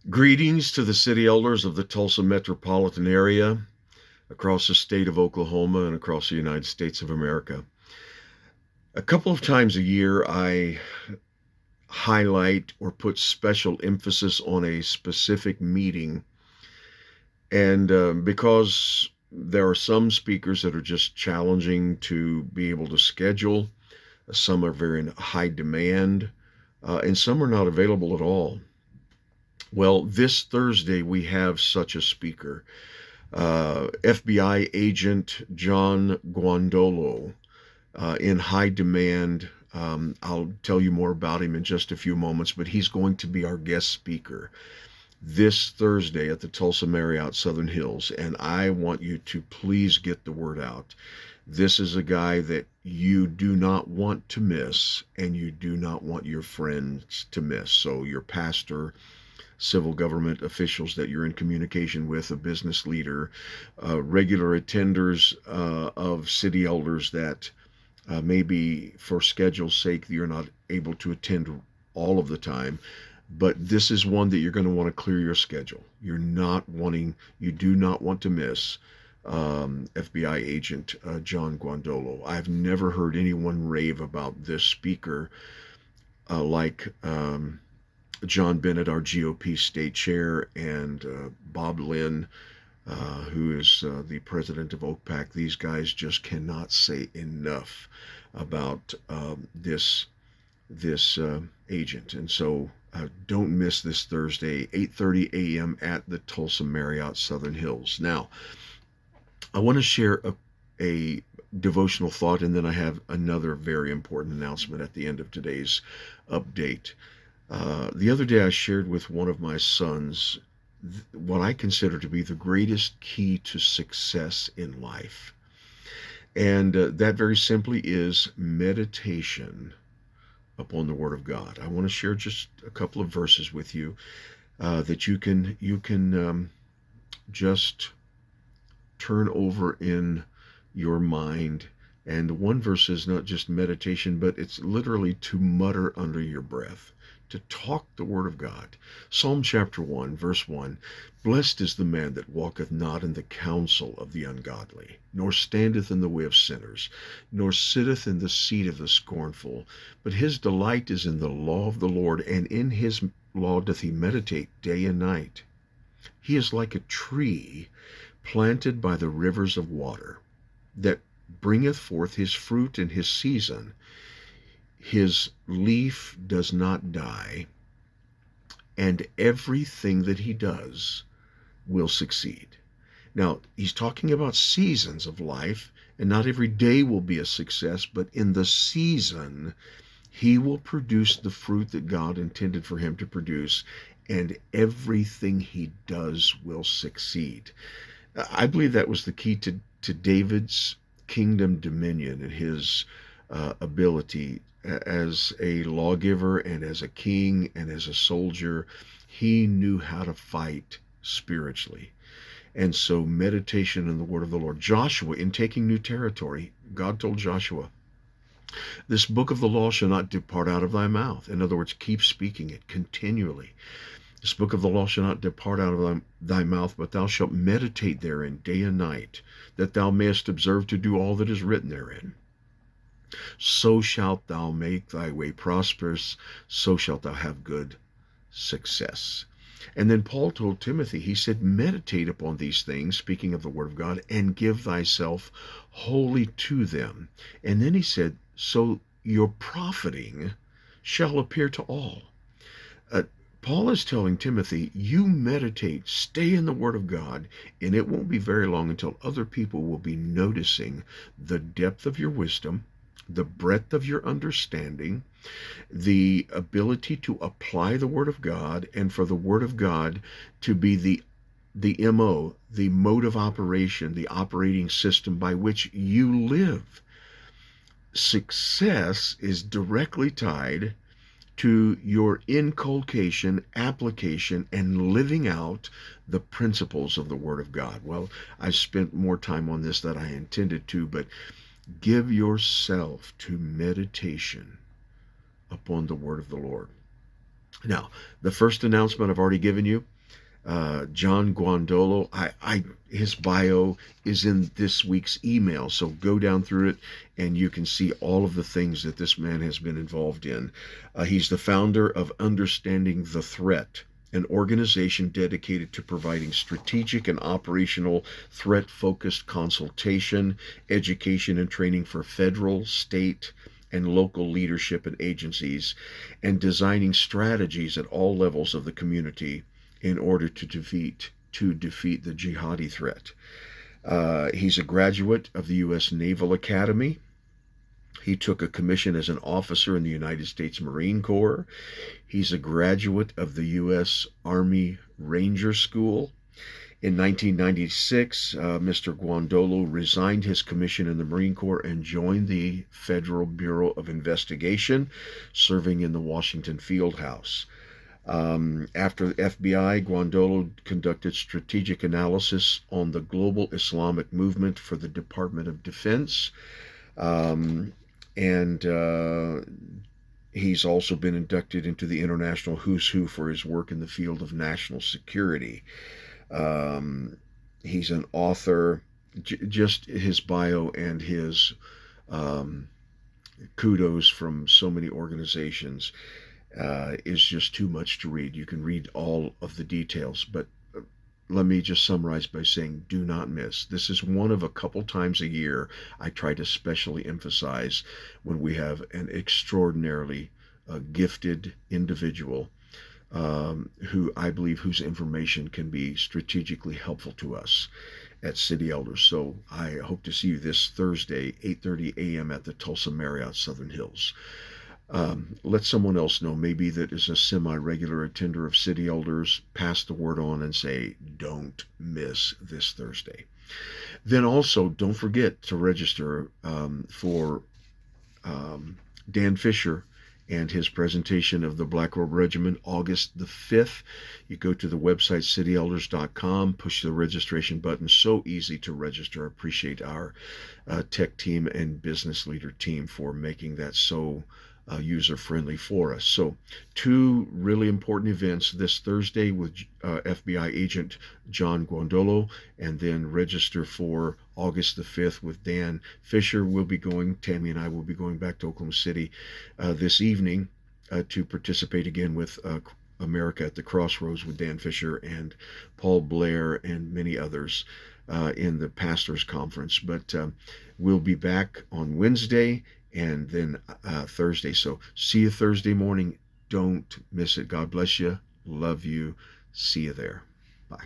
Greetings to the city elders of the Tulsa metropolitan area, across the state of Oklahoma, and across the United States of America. A couple of times a year, I highlight or put special emphasis on a specific meeting. And because there are some speakers that are just challenging to be able to schedule, some are very in high demand, and some are not available at all. Well, this Thursday, we have such a speaker. FBI agent John Guandolo, in high demand. I'll tell you more about him in just a few moments, but he's going to be our guest speaker this Thursday at the Tulsa Marriott Southern Hills, and I want you to please get the word out. This is a guy that you do not want to miss, and you do not want your friends to miss. So, your pastor, civil government officials that you're in communication with, a business leader, regular attenders of city elders that maybe for schedule's sake you're not able to attend all of the time. But this is one that you're going to want to clear your schedule. You do not want to miss FBI agent John Guandolo. I've never heard anyone rave about this speaker like John Bennett, our GOP state chair, and Bob Lynn, who is the president of OPAC. These guys just cannot say enough about this agent, and so don't miss this Thursday, 8:30 a.m. at the Tulsa Marriott Southern Hills. Now, I want to share a devotional thought, and then I have another very important announcement at the end of today's update. The other day, I shared with one of my sons what I consider to be the greatest key to success in life. And that very simply is meditation upon the Word of God. I want to share just a couple of verses with you that you can just turn over in your mind. And one verse is not just meditation, but it's literally to mutter under your breath, to talk the word of God. Psalm chapter 1, verse 1, Blessed is the man that walketh not in the counsel of the ungodly, nor standeth in the way of sinners, nor sitteth in the seat of the scornful. But his delight is in the law of the Lord, and in his law doth he meditate day and night. He is like a tree planted by the rivers of water, that bringeth forth his fruit in his season. His leaf does not die, and everything that he does will succeed. Now, he's talking about seasons of life, and not every day will be a success, but in the season, he will produce the fruit that God intended for him to produce, and everything he does will succeed. I believe that was the key to David's kingdom dominion and his ability as a lawgiver and as a king and as a soldier. He knew how to fight spiritually. And so meditation in the word of the Lord. Joshua, in taking new territory, God told Joshua, this book of the law shall not depart out of thy mouth. In other words, keep speaking it continually. This book of the law shall not depart out of thy mouth, but thou shalt meditate therein day and night, that thou mayest observe to do all that is written therein. So shalt thou make thy way prosperous, so shalt thou have good success. And then Paul told Timothy, he said, meditate upon these things, speaking of the word of God, and give thyself wholly to them. And then he said, so your profiting shall appear to all. Paul is telling Timothy, you meditate, stay in the Word of God, and it won't be very long until other people will be noticing the depth of your wisdom, the breadth of your understanding, the ability to apply the Word of God, and for the Word of God to be the MO, the mode of operation, the operating system by which you live. Success is directly tied to your inculcation, application, and living out the principles of the Word of God. Well, I spent more time on this than I intended to, but give yourself to meditation upon the Word of the Lord. Now, the first announcement I've already given you. John Guandolo. His bio is in this week's email, so go down through it and you can see all of the things that this man has been involved in. He's the founder of Understanding the Threat, an organization dedicated to providing strategic and operational threat-focused consultation, education, and training for federal, state, and local leadership and agencies, and designing strategies at all levels of the community in order to defeat the jihadi threat. He's a graduate of the U.S. Naval Academy. He took a commission as an officer in the United States Marine Corps. He's a graduate of the U.S. Army Ranger School. In 1996, Mr. Guandolo resigned his commission in the Marine Corps and joined the Federal Bureau of Investigation, serving in the Washington Field House. After the FBI, Guandolo conducted strategic analysis on the global Islamic movement for the Department of Defense. And he's also been inducted into the International Who's Who for his work in the field of national security. He's an author. Just his bio and his kudos from so many organizations is just too much to read. You can read all of the details, but let me just summarize by saying do not miss. This is one of a couple times a year I try to specially emphasize when we have an extraordinarily gifted individual who I believe whose information can be strategically helpful to us at City Elders. So I hope to see you this Thursday, 8:30 a.m. at the Tulsa Marriott Southern Hills. Let someone else know, maybe that is a semi-regular attender of City Elders. Pass the word on and say, don't miss this Thursday. Then also, don't forget to register for Dan Fisher and his presentation of the Black Robe Regiment, August the 5th. You go to the website cityelders.com, push the registration button. So easy to register. I appreciate our tech team and business leader team for making that so user-friendly for us. So, two really important events this Thursday with FBI agent John Guandolo, and then register for August the 5th with Dan Fisher. We'll be going, Tammy and I will be going back to Oklahoma City this evening to participate again with America at the Crossroads with Dan Fisher and Paul Blair and many others in the Pastors Conference. But we'll be back on Wednesday and then Thursday. So see you Thursday morning. Don't miss it. God bless you. Love you. See you there. Bye.